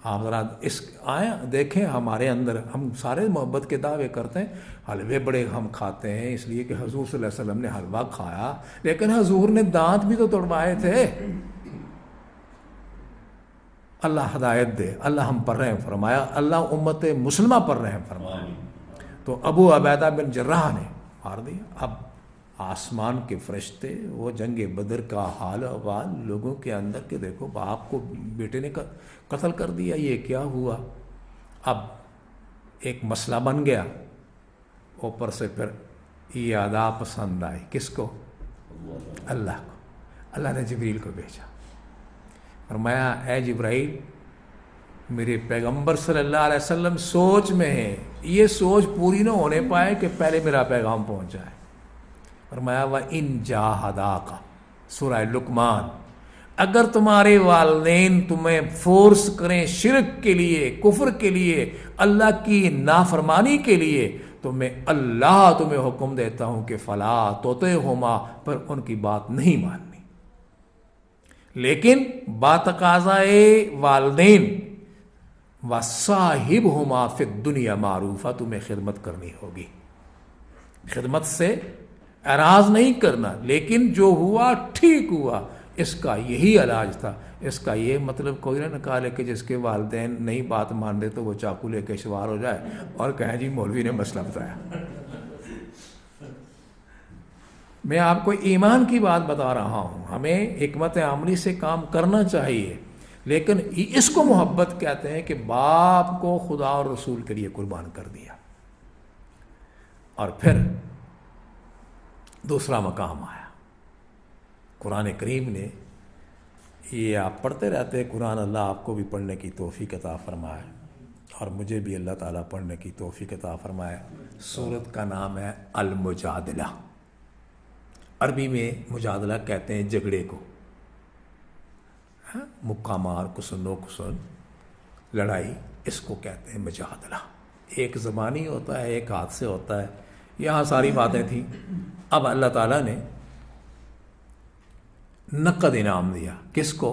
آپ ذرا اس آئیں دیکھیں ہمارے اندر، ہم سارے محبت کے دعوے کرتے ہیں، حلوے بڑے ہم کھاتے ہیں اس لیے کہ حضور صلی اللہ علیہ وسلم نے حلوہ کھایا، لیکن حضور نے دانت بھی تو توڑوائے تھے۔ اللہ ہدایت دے، اللہ ہم پر رحم فرمایا، اللہ امت مسلمہ پر رحم فرمایا۔ تو ابو عبیدہ بن جراح نے مار دیا۔ اب آسمان کے فرشتے، وہ جنگ بدر کا حال احوال لوگوں کے اندر کہ دیکھو باپ کو بیٹے نے قتل کر دیا، یہ کیا ہوا؟ اب ایک مسئلہ بن گیا، اوپر سے پھر یہ ادا پسند آئی، کس کو؟ اللہ کو۔ اللہ نے جبریل کو بھیجا، فرمایا اے جبرائیل، میرے پیغمبر صلی اللہ علیہ وسلم سوچ میں ہیں، یہ سوچ پوری نہ ہونے پائے کہ پہلے میرا پیغام پہنچ جائے۔ فرمایا وَإِن جَاهَدَاكَ، سورہ لقمان، اگر تمہارے والدین تمہیں فورس کریں شرک کے لیے، کفر کے لیے، اللہ کی نافرمانی کے لیے، تو میں اللہ تمہیں حکم دیتا ہوں کہ فلا تطعهما، پر ان کی بات نہیں ماننی، لیکن باتقاضائے والدین وَصَاحِبْهُمَا فِي الدُّنْيَا مَعْرُوفًا، تمہیں خدمت کرنی ہوگی، خدمت سے اعراض نہیں کرنا، لیکن جو ہوا ٹھیک ہوا، اس کا یہی علاج تھا۔ اس کا یہ مطلب کوئی نہ نکالے کہ جس کے والدین نہیں بات مان دے تو وہ چاقو لے کے سوار ہو جائے اور کہیں جی مولوی نے مسئلہ بتایا۔ میں آپ کو ایمان کی بات بتا رہا ہوں، ہمیں حکمت عملی سے کام کرنا چاہیے، لیکن اس کو محبت کہتے ہیں کہ باپ کو خدا اور رسول کے لیے قربان کر دیا۔ اور پھر دوسرا مقام آیا، قرآن کریم نے، یہ آپ پڑھتے رہتے ہیں قرآن، اللہ آپ کو بھی پڑھنے کی توفیق عطا فرمائے اور مجھے بھی اللہ تعالیٰ پڑھنے کی توفیق عطا فرمائے۔ سورت کا نام ہے المجادلہ، عربی میں مجادلہ کہتے ہیں جھگڑے کو، مکہ مار، کسن و کسن، لڑائی، اس کو کہتے ہیں مجادلہ۔ ایک زبانی ہوتا ہے، ایک ہاتھ سے ہوتا ہے، یہاں ساری باتیں تھیں۔ اب اللہ تعالیٰ نے نقد انعام دیا، کس کو؟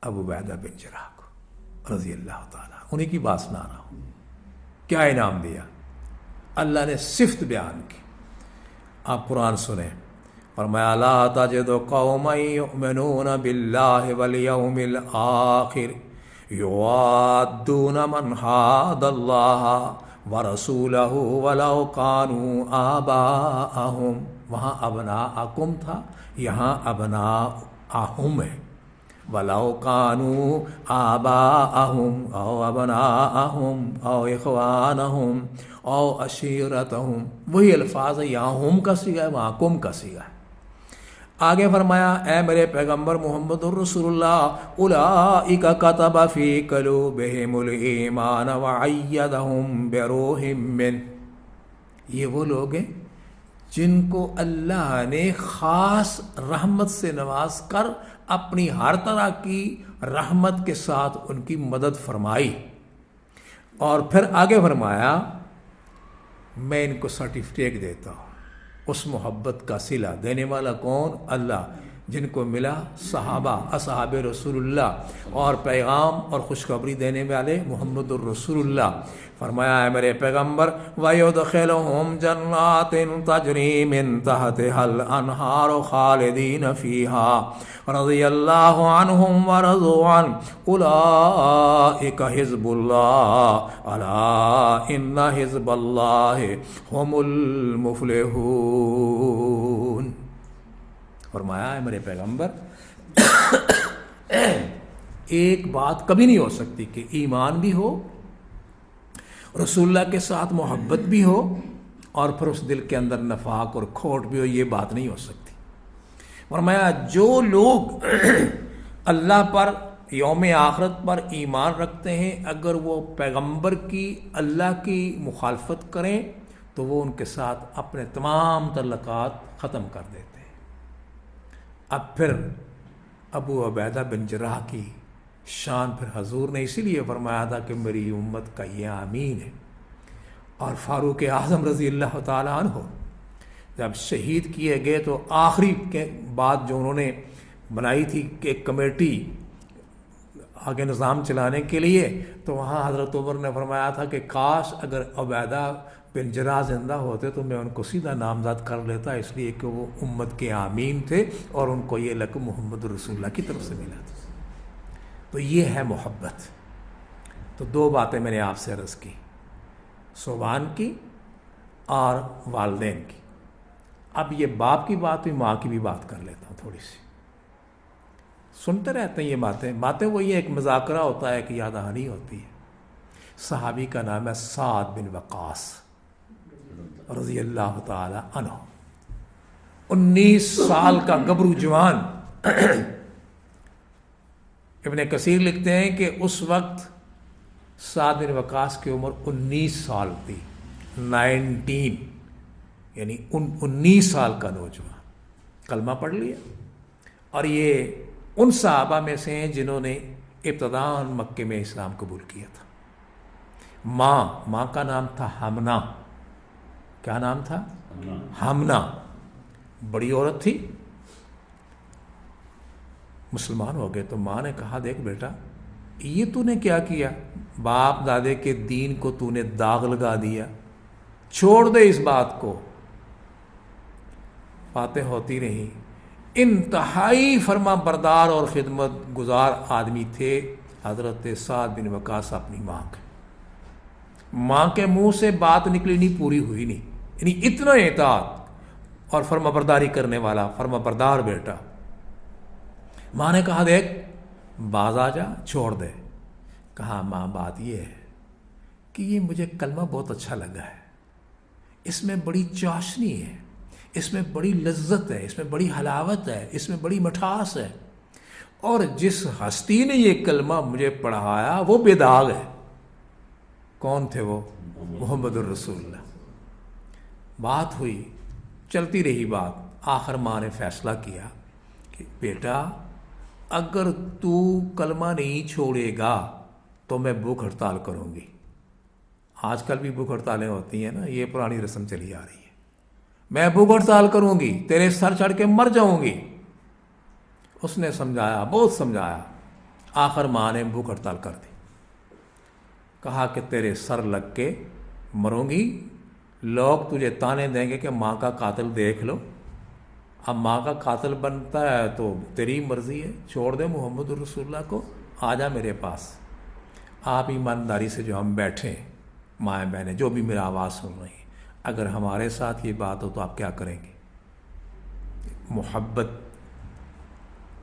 ابو عبیدہ بن جراح کو رضی اللہ تعالیٰ، انہیں کی بات سنا رہا ہوں۔ کیا انعام دیا؟ اللہ نے صفت بیان کی، آپ قرآن سنیں، فرمایا لا تجد قوما یؤمنون باللہ والیوم الآخر یوادون من حاد اللہ ورسولہ ولو کانوا آباءہم، وہاں ابناءکم تھا، یہاں ابناءہم ہے، ولو کانوا آباءہم او ابناءہم او اخوانہم او عشیرتہم، وہی الفاظ ہے، یہاں ہم کا صیغہ ہے، وہاں کم کا صیغہ ہے۔ آگے فرمایا اے میرے پیغمبر محمد الرسول اللہ، اولئک کتب فی قلوبہم الایمان وعیدہم بروح من، یہ وہ لوگ ہیں جن کو اللہ نے خاص رحمت سے نواز کر اپنی ہر طرح کی رحمت کے ساتھ ان کی مدد فرمائی۔ اور پھر آگے فرمایا میں ان کو سرٹیفکیٹ دیتا ہوں، اس محبت کا صلہ دینے والا کون؟ اللہ، جن کو ملا صحابہ اصحاب رسول اللہ، اور پیغام اور خوشخبری دینے والے محمد الرسول اللہ۔ فرمایا ہے میرے پیغمبر وَيُدْخِلُهُمْ جَنَّاتٍ تَجْرِي مِن تَحْتِهَا الْأَنْهَارُ خَالِدِينَ فِيهَا رَضِيَ اللَّهُ عَنْهُمْ وَرَضُوا عَنْهُ أُولَئِكَ حِزْبُ اللَّهِ أَلَا إِنَّ حِزْبَ اللَّهِ هُمُ الْمُفْلِحُونَ۔ فرمایا ہے میرے پیغمبر ایک بات کبھی نہیں ہو سکتی کہ ایمان بھی ہو رسول اللہ کے ساتھ محبت بھی ہو اور پھر اس دل کے اندر نفاق اور کھوٹ بھی ہو، یہ بات نہیں ہو سکتی۔ فرمایا جو لوگ اللہ پر، یوم آخرت پر ایمان رکھتے ہیں، اگر وہ پیغمبر کی، اللہ کی مخالفت کریں تو وہ ان کے ساتھ اپنے تمام تعلقات ختم کر دیتے ہیں۔ اب پھر ابو عبیدہ بن جراح کی شان پھر حضور نے اسی لیے فرمایا تھا کہ میری امت کا یہ امین ہے۔ اور فاروق اعظم رضی اللہ تعالیٰ عنہ جب شہید کیے گئے تو آخری کے بات جو انہوں نے بنائی تھی کہ ایک کمیٹی آگے نظام چلانے کے لیے، تو وہاں حضرت عمر نے فرمایا تھا کہ کاش اگر عبیدہ بن جراح زندہ ہوتے تو میں ان کو سیدھا نامزد کر لیتا، اس لیے کہ وہ امت کے آمین تھے اور ان کو یہ لقب محمد رسول اللہ کی طرف سے ملا تھا۔ تو یہ ہے محبت۔ تو دو باتیں میں نے آپ سے عرض کی، صوبان کی اور والدین کی۔ اب یہ باپ کی بات ہوئی، ماں کی بھی بات کر لیتا ہوں تھوڑی سی۔ سنتے رہتے ہیں یہ باتیں وہی ایک مذاکرہ ہوتا ہے، ایک یاد دہانی ہوتی ہے۔ صحابی کا نام ہے سعد بن وقاص رضی اللہ تعالی عنہ، 19 سال کا گبرو جوان۔ ابن کثیر لکھتے ہیں کہ اس وقت سعد بن وقاص کی عمر 19 سال تھی، 19، یعنی 19 سال کا نوجوان، کلمہ پڑھ لیا۔ اور یہ ان صحابہ میں سے ہیں جنہوں نے ابتداء مکے میں اسلام قبول کیا تھا۔ ماں کا نام تھا حمنہ۔ کیا نام تھا؟ حمنہ۔ بڑی عورت تھی، مسلمان ہو گئے تو ماں نے کہا دیکھ بیٹا یہ تو نے کیا کیا، باپ دادے کے دین کو تو نے داغ لگا دیا، چھوڑ دے اس بات کو۔ باتیں ہوتی رہیں۔ انتہائی فرما بردار اور خدمت گزار آدمی تھے حضرت سعد بن وقاص اپنی ماں کے منہ سے بات نکلی نہیں، پوری ہوئی نہیں، یعنی اتنا اطاعت اور فرما برداری کرنے والا فرما بردار بیٹا۔ ماں نے کہا دیکھ باز آ جا، چھوڑ دے۔ کہا ماں بات یہ ہے کہ یہ مجھے کلمہ بہت اچھا لگا ہے، اس میں بڑی چاشنی ہے، اس میں بڑی لذت ہے، اس میں بڑی حلاوت ہے، اس میں بڑی مٹھاس ہے، اور جس ہستی نے یہ کلمہ مجھے پڑھایا وہ بے داغ ہے۔ کون تھے وہ؟ محمد الرسول اللہ۔ بات ہوئی، چلتی رہی بات، آخر ماں نے فیصلہ کیا کہ بیٹا اگر تو کلمہ نہیں چھوڑے گا تو میں بھوک ہڑتال کروں گی۔ آج کل بھی بھوک ہڑتالیں ہوتی ہیں نا، یہ پرانی رسم چلی آ رہی ہے۔ میں بھوک ہڑتال کروں گی، تیرے سر چڑھ کے مر جاؤں گی۔ اس نے سمجھایا، بہت سمجھایا، آخر ماں نے بھوک ہڑتال کر دی۔ کہا کہ تیرے سر لگ کے مروں گی، لوگ تجھے تانے دیں گے کہ ماں کا قاتل دیکھ لو۔ اب ماں کا قاتل بنتا ہے تو تیری مرضی ہے، چھوڑ دے محمد رسول اللہ کو، آ جا میرے پاس۔ آپ ایمانداری سے جو ہم بیٹھے ہیں، مائیں بہنیں جو بھی میرا آواز سن رہی ہیں، اگر ہمارے ساتھ یہ بات ہو تو آپ کیا کریں گے؟ محبت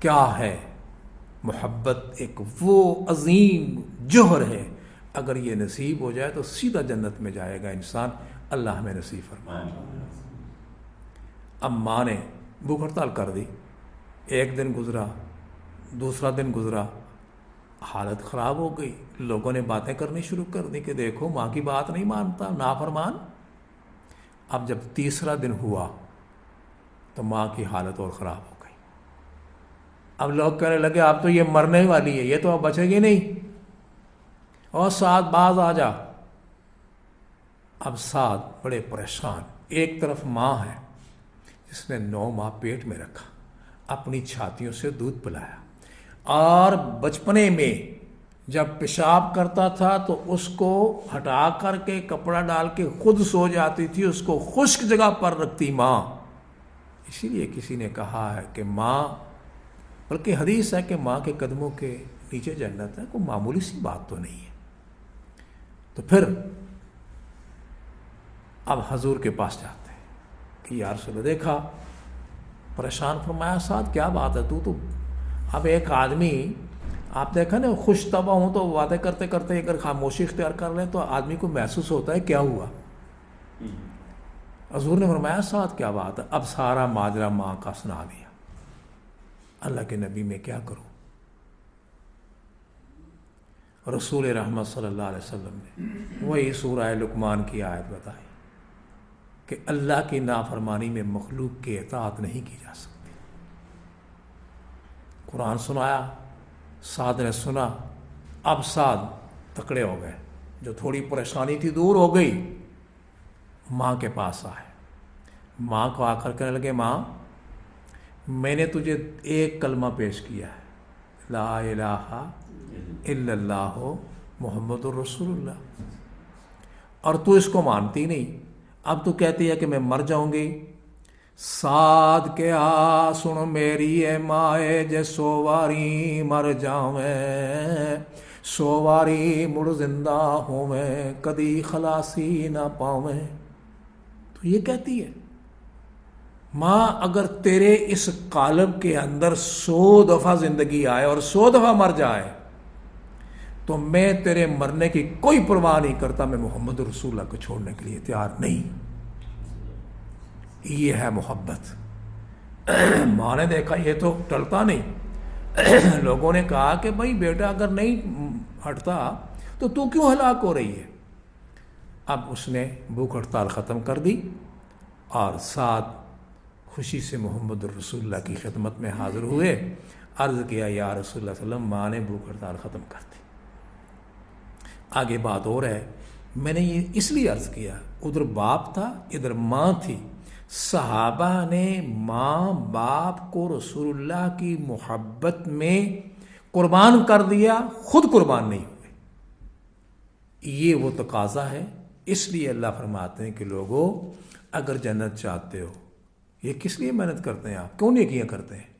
کیا ہے؟ محبت ایک وہ عظیم جوہر ہے، اگر یہ نصیب ہو جائے تو سیدھا جنت میں جائے گا انسان۔ اللہ ہمیں نصیب فرمائے۔ اب ماں نے بھوک ہڑتال کر دی، ایک دن گزرا، دوسرا دن گزرا، حالت خراب ہو گئی، لوگوں نے باتیں کرنی شروع کر دی کہ دیکھو ماں کی بات نہیں مانتا، نافرمان۔ اب جب تیسرا دن ہوا تو ماں کی حالت اور خراب ہو گئی۔ اب لوگ کہنے لگے اب تو یہ مرنے والی ہے، یہ تو اب بچے گی نہیں، اور سعد باز آ جا۔ اب سعد بڑے پریشان، ایک طرف ماں ہے جس نے 9 ماہ پیٹ میں رکھا، اپنی چھاتیوں سے دودھ پلایا، اور بچپنے میں جب پیشاب کرتا تھا تو اس کو ہٹا کر کے کپڑا ڈال کے خود سو جاتی تھی، اس کو خشک جگہ پر رکھتی ماں۔ اسی لیے کسی نے کہا ہے کہ ماں، بلکہ حدیث ہے کہ ماں کے قدموں کے نیچے جنت ہے، کوئی معمولی سی بات تو نہیں ہے۔ تو پھر اب حضور کے پاس جاتے ہیں کہ یا رسول اللہ، دیکھا پریشان، فرمایا سعد کیا بات ہے، تو اب ایک آدمی آپ دیکھا نا خوش طبع ہوں تو باتیں کرتے کرتے اگر خاموشی اختیار کر لیں تو آدمی کو محسوس ہوتا ہے کیا ہوا. حضور نے فرمایا ساتھ کیا بات ہے؟ اب سارا ماجرا ماں کا سنا دیا. اللہ کے نبی میں کیا کروں؟ رسول رحمت صلی اللہ علیہ وسلم نے وہی سورہ لقمان کی آیت بتائی کہ اللہ کی نافرمانی میں مخلوق کی اطاعت نہیں کی جا سکتی. قرآن سنایا، سعد نے سنا. اب سعد تکڑے ہو گئے، جو تھوڑی پریشانی تھی دور ہو گئی. ماں کے پاس آئے، ماں کو آ کر کہنے لگے ماں میں نے تجھے ایک کلمہ پیش کیا ہے، لا الہ الا اللہ محمد الرسول اللہ، اور تو اس کو مانتی نہیں. اب تو کہتی ہے کہ میں مر جاؤں گی. سعد کے آ سن میری اے مائے جے سواری مر جاویں، سواری مڑ زندہ ہوویں کدی خلاصی نہ پاویں. تو یہ کہتی ہے ماں اگر تیرے اس قالب کے اندر 100 دفعہ زندگی آئے اور 100 دفعہ مر جائے تو میں تیرے مرنے کی کوئی پرواہ نہیں کرتا، میں محمد رسول اللہ کو چھوڑنے کے لیے تیار نہیں. یہ ہے محبت. ماں نے دیکھا یہ تو ٹلتا نہیں. لوگوں نے کہا کہ بھائی بیٹا اگر نہیں ہٹتا تو کیوں ہلاک ہو رہی ہے؟ اب اس نے بھوک ہڑتال ختم کر دی اور ساتھ خوشی سے محمد الرسول اللہ کی خدمت میں حاضر ہوئے. عرض کیا یا رسول اللہ صلی اللہ علیہ وسلم ماں نے بھوک ہڑتال ختم کر دی. آگے بات اور ہے، میں نے یہ اس لیے عرض کیا، ادھر باپ تھا ادھر ماں تھی. صحابہ نے ماں باپ کو رسول اللہ کی محبت میں قربان کر دیا، خود قربان نہیں ہوئے. یہ وہ تقاضا ہے. اس لیے اللہ فرماتے ہیں کہ لوگوں اگر جنت چاہتے ہو، یہ کس لیے محنت کرتے ہیں آپ؟ کیوں نیکیاں کرتے ہیں؟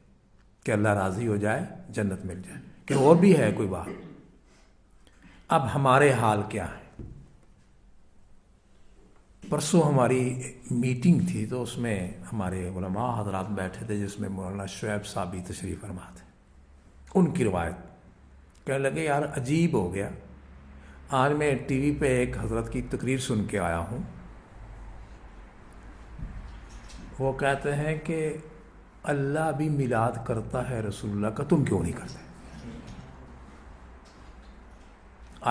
کہ اللہ راضی ہو جائے، جنت مل جائے. کہ اور بھی ہے کوئی بات؟ اب ہمارے حال کیا ہے؟ پرسوں ہماری میٹنگ تھی تو اس میں ہمارے علماء حضرات بیٹھے تھے، جس میں مولانا شعیب صاحب بھی تشریف فرما تھے. ان کی روایت کہنے لگے یار عجیب ہو گیا، آج میں ٹی وی پہ ایک حضرت کی تقریر سن کے آیا ہوں. وہ کہتے ہیں کہ اللہ بھی میلاد کرتا ہے رسول اللہ کا، تم کیوں نہیں کرتے؟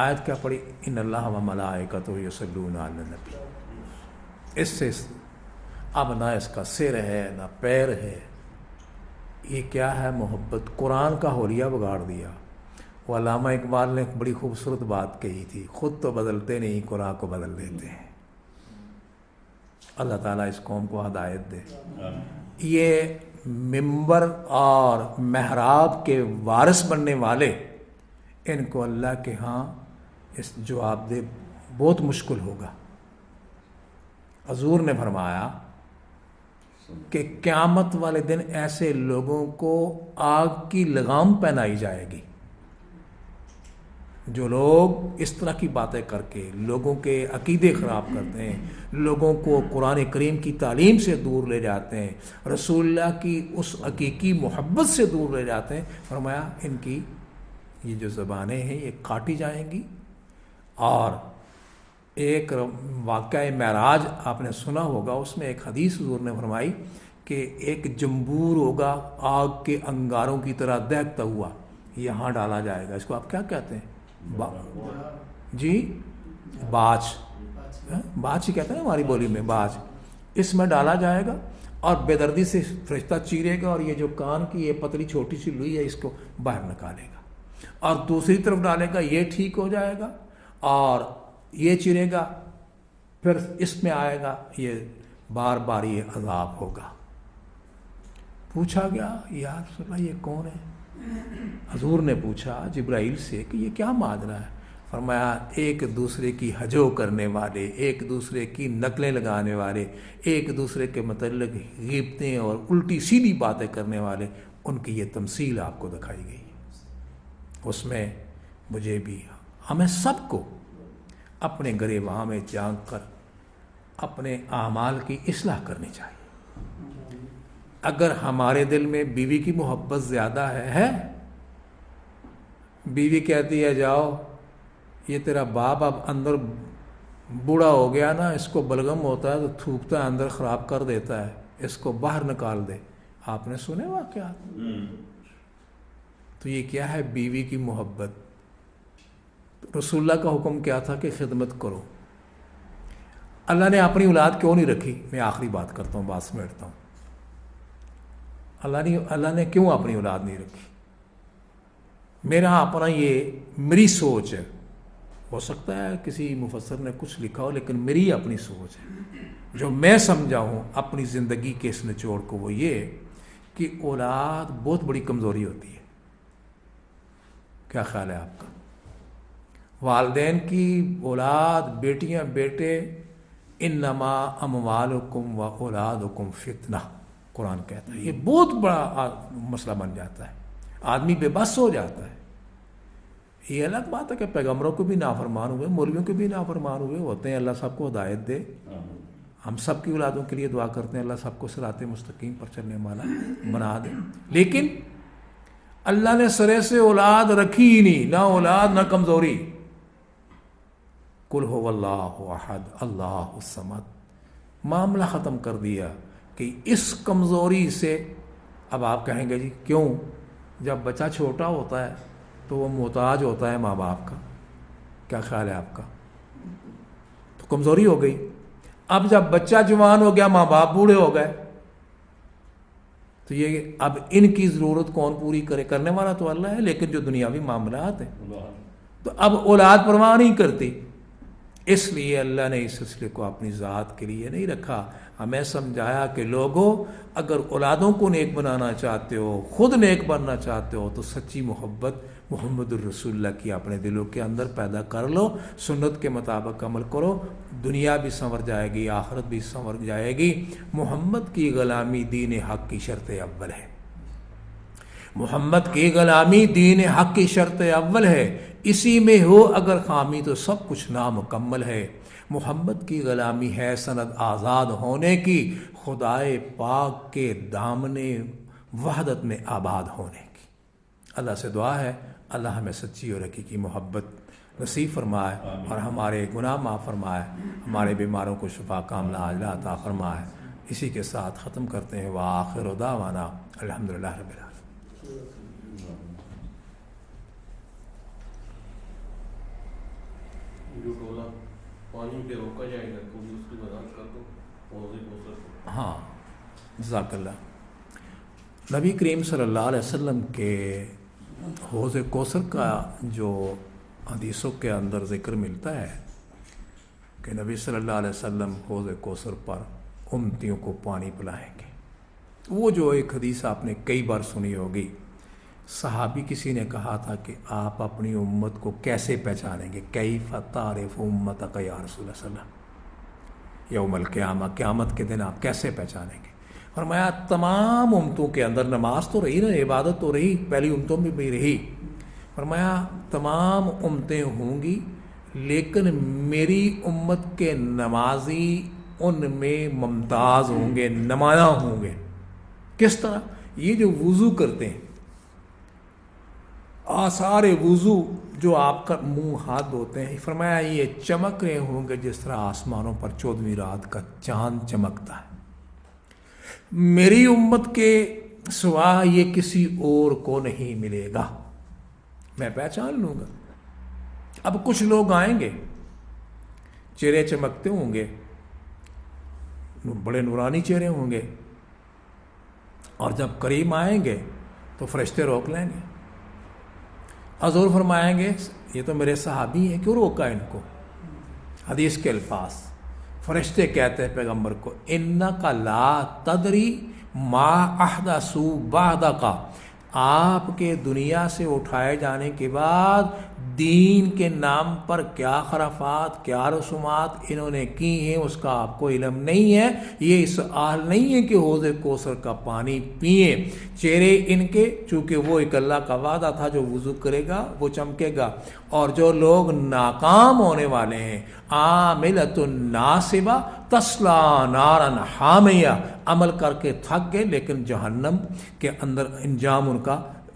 آیت کیا پڑھی؟ ان اللہ و ملائکتہ یصلون علی النبی. اس سے اب نہ اس کا سر ہے نہ پیر ہے. یہ کیا ہے؟ محبت. قرآن کا حلیہ بگاڑ دیا. وہ علامہ اقبال نے ایک بڑی خوبصورت بات کہی تھی، خود تو بدلتے نہیں قرآن کو بدل دیتے ہیں. اللہ تعالیٰ اس قوم کو ہدایت دے. یہ ممبر اور محراب کے وارث بننے والے، ان کو اللہ کے ہاں اس جواب دے بہت مشکل ہوگا. حضور نے فرمایا کہ قیامت والے دن ایسے لوگوں کو آگ کی لگام پہنائی جائے گی جو لوگ اس طرح کی باتیں کر کے لوگوں کے عقیدے خراب کرتے ہیں، لوگوں کو قرآن کریم کی تعلیم سے دور لے جاتے ہیں، رسول اللہ کی اس حقیقی محبت سے دور لے جاتے ہیں. فرمایا ان کی یہ جو زبانیں ہیں یہ کاٹی جائیں گی. اور ایک واقعہ معراج آپ نے سنا ہوگا، اس میں ایک حدیث حضور نے فرمائی کہ ایک جمبور ہوگا آگ کے انگاروں کی طرح دہکتا ہوا، یہاں ڈالا جائے گا. اس کو آپ کیا کہتے ہیں؟ جی باج. باج ہی کہتے ہیں ہماری بولی میں، باج. اس میں ڈالا جائے گا اور بے دردی سے فرشتہ چیرے گا اور یہ جو کان کی یہ پتلی چھوٹی سی لوئی ہے اس کو باہر نکالے گا اور دوسری طرف ڈالے گا، یہ ٹھیک ہو جائے گا اور یہ چرے گا، پھر اس میں آئے گا، یہ بار بار یہ عذاب ہوگا. پوچھا گیا یا رسول اللہ یہ کون ہے؟ حضور نے پوچھا جبرائیل سے کہ یہ کیا ماجرا ہے؟ فرمایا ایک دوسرے کی ہجو کرنے والے، ایک دوسرے کی نقلیں لگانے والے، ایک دوسرے کے متعلق غیبتیں اور الٹی سیدھی باتیں کرنے والے، ان کی یہ تمثیل آپ کو دکھائی گئی. اس میں مجھے بھی، ہمیں سب کو اپنے گریباں میں جھانک کر اپنے اعمال کی اصلاح کرنی چاہیے. اگر ہمارے دل میں بیوی کی محبت زیادہ ہے بیوی کہتی ہے جاؤ یہ تیرا باپ اب اندر بوڑھا ہو گیا نا، اس کو بلغم ہوتا ہے تو تھوکتا ہے اندر خراب کر دیتا ہے، اس کو باہر نکال دے. آپ نے سنے واقعات؟ تو یہ کیا ہے؟ بیوی کی محبت. رسول اللہ کا حکم کیا تھا کہ خدمت کرو. اللہ نے اپنی اولاد کیوں نہیں رکھی؟ میں آخری بات کرتا ہوں، بات سمیٹتا ہوں. اللہ نے کیوں اپنی اولاد نہیں رکھی؟ میرا اپنا یہ میری سوچ ہے، ہو سکتا ہے کسی مفسر نے کچھ لکھا ہو، لیکن میری اپنی سوچ ہے جو میں سمجھا ہوں اپنی زندگی کے اس نچوڑ کو. وہ یہ کہ اولاد بہت بڑی کمزوری ہوتی ہے. کیا خیال ہے آپ کا؟ والدین کی اولاد، بیٹیاں بیٹے، انما اموالکم و اولادکم فتنہ، قرآن کہتا ہے. یہ بہت بڑا مسئلہ بن جاتا ہے، آدمی بے بس ہو جاتا ہے. یہ الگ بات ہے کہ پیغمبروں کو بھی نافرمان ہوئے، مولویوں کو بھی نافرمان ہوئے ہوتے ہیں. اللہ سب کو ہدایت دے. ہم سب کی اولادوں کے لیے دعا کرتے ہیں اللہ سب کو صراط مستقیم پر چلنے والا بنا دے. لیکن اللہ نے سرے سے اولاد رکھی ہی نہیں، نہ اولاد نہ کمزوری. قل هو اللہ احد اللہ الصمد. معاملہ ختم کر دیا کہ اس کمزوری سے. اب آپ کہیں گے جی کیوں؟ جب بچہ چھوٹا ہوتا ہے تو وہ محتاج ہوتا ہے ماں باپ کا. کیا خیال ہے آپ کا؟ تو کمزوری ہو گئی. اب جب بچہ جوان ہو گیا، ماں باپ بوڑھے ہو گئے، تو یہ اب ان کی ضرورت کون پوری کرے؟ کرنے والا تو اللہ ہے، لیکن جو دنیاوی معاملات ہیں تو اب اولاد پرواہ نہیں کرتی. اس لیے اللہ نے اس سلسلے کو اپنی ذات کے لیے نہیں رکھا. ہمیں سمجھایا کہ لوگوں اگر اولادوں کو نیک بنانا چاہتے ہو، خود نیک بننا چاہتے ہو، تو سچی محبت محمد الرسول اللہ کی اپنے دلوں کے اندر پیدا کر لو. سنت کے مطابق عمل کرو، دنیا بھی سنور جائے گی، آخرت بھی سنور جائے گی. محمد کی غلامی دین حق کی شرط اول ہے. محمد کی غلامی دین حق کی شرط اول ہے. اسی میں ہو اگر خامی تو سب کچھ نامکمل ہے. محمد کی غلامی ہے سند آزاد ہونے کی، خدائے پاک کے دامن وحدت میں آباد ہونے کی. اللہ سے دعا ہے اللہ ہمیں سچی اور حقیقی محبت نصیب فرمائے اور ہمارے گناہ معاف فرمائے، ہمارے بیماروں کو شفا کاملہ عاجلہ عطا فرمائے. اسی کے ساتھ ختم کرتے ہیں. وآخر دعوانا الحمدللہ رب العالمین. جو ٹولا پانی پہ روکا جائے گا تو اس کی وضاحت کر دو. ہاں جزاک اللہ. نبی کریم صلی اللہ علیہ وسلم کے حوض کوثر کا جو حدیثوں کے اندر ذکر ملتا ہے کہ نبی صلی اللہ علیہ وسلم حوض کوثر پر امتیوں کو پانی پلائیں گے. وہ جو ایک حدیث آپ نے کئی بار سنی ہوگی، صحابی کسی نے کہا تھا کہ آپ اپنی امت کو کیسے پہچانیں گے؟ کیف تعرف امتک یا رسول اللہ صلی اللہ علیہ وسلم یوم القیامہ، قیامت کے دن آپ کیسے پہچانیں گے؟ فرمایا تمام امتوں کے اندر نماز تو رہی نا، عبادت تو رہی، پہلی امتوں میں بھی رہی. فرمایا تمام امتیں ہوں گی لیکن میری امت کے نمازی ان میں ممتاز ہوں گے، نمایاں ہوں گے. کس طرح؟ یہ جو وضو کرتے ہیں، آثار وضو جو آپ کا منہ ہاتھ دھوتے ہیں، فرمایا یہ چمک رہے ہوں گے جس طرح آسمانوں پر 14ویں رات کا چاند چمکتا ہے. میری امت کے سوا یہ کسی اور کو نہیں ملے گا، میں پہچان لوں گا. اب کچھ لوگ آئیں گے چہرے چمکتے ہوں گے، بڑے نورانی چہرے ہوں گے، اور جب قریب آئیں گے تو فرشتے روک لیں گے. حضور فرمائیں گے یہ تو میرے صحابی ہیں، کیوں روکا ان کو؟ حدیث کے الفاظ، فرشتے کہتے ہیں پیغمبر کو انک لا تدری ما احدثوا بعدک، آپ کے دنیا سے اٹھائے جانے کے بعد دین کے نام پر کیا خرافات، کیا رسومات انہوں نے کی ہیں اس کا آپ کو علم نہیں ہے. یہ اس اہل نہیں ہے کہ حوض کوثر کا پانی پئیں. چہرے ان کے، چونکہ وہ ایک اللہ کا وعدہ تھا جو وضو کرے گا وہ چمکے گا. اور جو لوگ ناکام ہونے والے ہیں، عاملۃ ناصبہ تصلیٰ نارا حامیہ، عمل کر کے تھک گئے لیکن جہنم کے اندر انجام ان کا